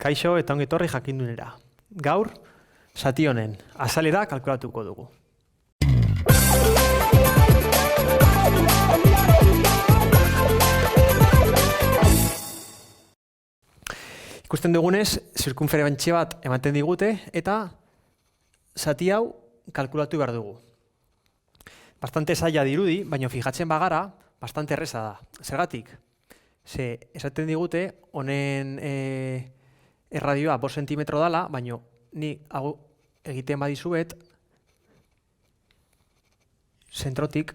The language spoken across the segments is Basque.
Kaixo eta ongi etorri jakindunera. Gaur, zati honen azalera kalkulatuko dugu. Ikusten dugunez, zirkunferentzia bat ematen digute eta zati hau kalkulatu behar dugu. Bastante zaila dirudi, baina fijatzen bagara, bastante erreza da. Zergatik? Ze esaten digute, honen erradioa 5 zentimetro dala, baina ni hau egiten badizuet, zentrotik,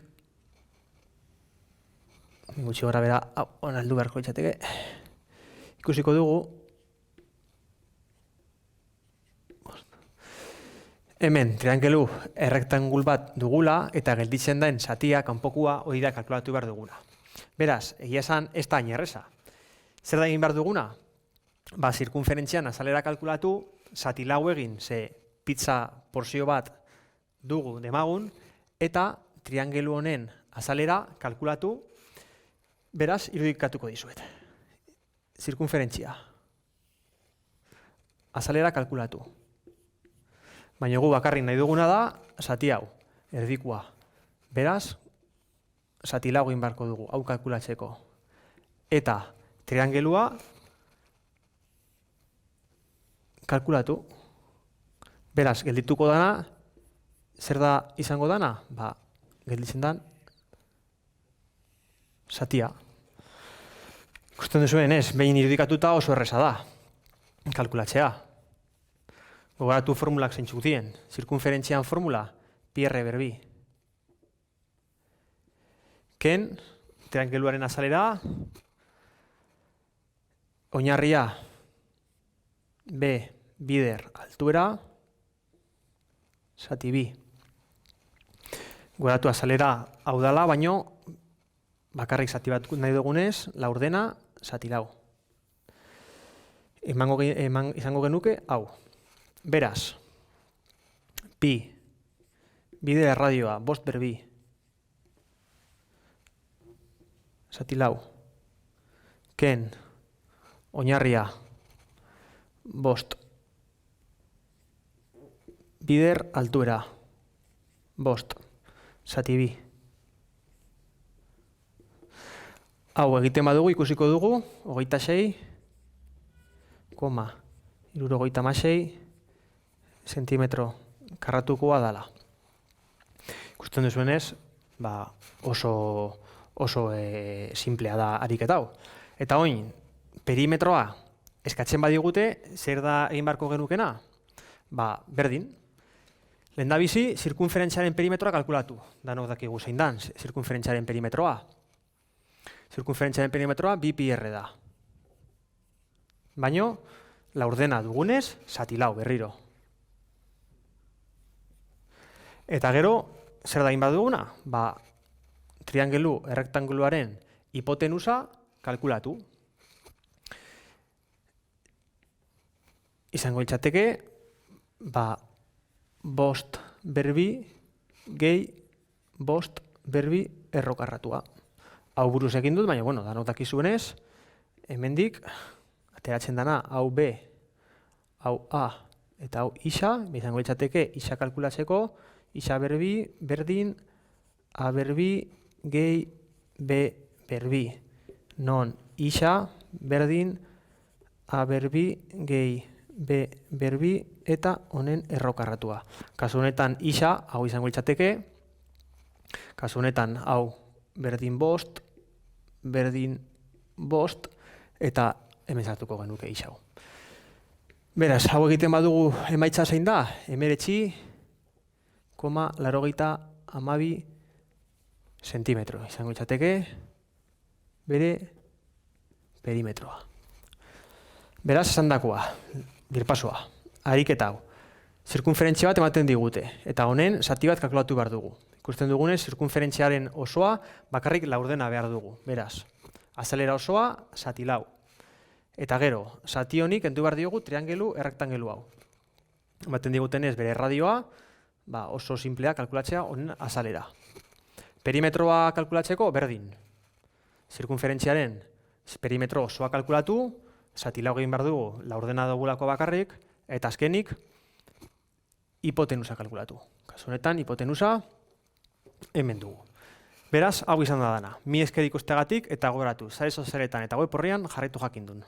gutxi gora bera, hona heldu beharko itxateke, ikusiko dugu, hemen triangelu errektangul bat dugula eta gelditzen den zatia, kanpokua, hori da kalkulatu behar duguna. Beraz, egia esan ez da hain erreza. Zer da egin behar duguna? Zirkunferentzian azalera kalkulatu, zati lau egin, ze pizza porzio bat dugu demagun, eta triangelu honen azalera kalkulatu, beraz, irudikatuko dizuet. Zirkunferentzia. Azalera kalkulatu. Baina gu bakarrik nahi duguna da, zati hau, erdikua. Beraz, zati lau egin beharko dugu, hau kalkulatzeko. Eta triangelua kalkulatu. Beraz, geldituko dana, zer da izango dana? Gelditzen dan zatia. Ikusten duzuen ez, behin irudikatuta oso erreza da, kalkulatzea. Gogoratu formulak zeintzuk dien. Zirkunferentzian formula, pi r ber bi. Ken, triangeluaren azalera, oinarria, b, bider, altuera, zati bi. Gogoratu azalera hau dala, baino bakarrik zati bat nahi dugunez, laurdena, zati lau. Izango genuke, hau. Beraz, pi, bide erradioa, 5 ber bi, zati lau, ken, oinarria, 5, bider altuera, 5, zati bi. Hau egiten badugu ikusiko dugu, 26,76 zentimetro karratukoa dala. Ikusten duzuenez, oso simplea da ariketa hau. Eta oin, perimetroa eskatzen badigute, zer da egin beharko genukena? Berdin. Lehendabizi, zirkunferentziaren perimetroa kalkulatu. Danok dakigu zein dan, zirkunferentziaren perimetroa. Zirkunferentziaren perimetroa 2 pi r da. Baina, laurdena dugunez, zati lau berriro. Eta gero, zer da egin baduguna? Triangelu errektanguluaren hipotenusa kalkulatu. Izango litzateke, 5 ber bi gehi 5 ber bi errokarratua. Hau buruz egin dut, baina, danok dakizuenez, hemendik, ateratzen dana, hau b, hau a, eta hau isa, izango litzateke, isa kalkulatzeko, isa ber bi, berdin, a ber bi, gehi, b ber bi. Non, isa, berdin, a ber bi, gehi, b ber bi, eta honen errokarratua. Kasu honetan, isa, hau izango litzateke, kasu honetan, hau, berdin 5, berdin 5, eta hemen sartuko genuke isa hau. Beraz, hau egiten badugu emaitza zein da, 19,82 zentimetro. Izango litzateke bere perimetroa. Beraz, esandakoa, birpasoa, ariketa hau. Zirkunferentzia bat ematen digute, eta honen zati bat kalkulatu behar dugu. Ikusten dugunez, zirkunferentziaren osoa bakarrik laurdena behar dugu. Beraz, azalera osoa, zati lau. Eta gero, zati honi kendu behar diogu triangelu errektangelu hau. Ematen digutenez bere erradioa, oso simplea kalkulatzea honen azalera. Perimetroa kalkulatzeko berdin. Zirkunferentziaren perimetro osoa kalkulatu, zati lau egin behar dugu laurdena dugulako bakarrik, eta azkenik hipotenusa kalkulatu. Kasu honetan, hipotenusa hemen dugu. Beraz, hau izan da dana. Mi esker ikusteagatik eta gogoratu, sare sozialetan eta web orrian jarraitu jakindun.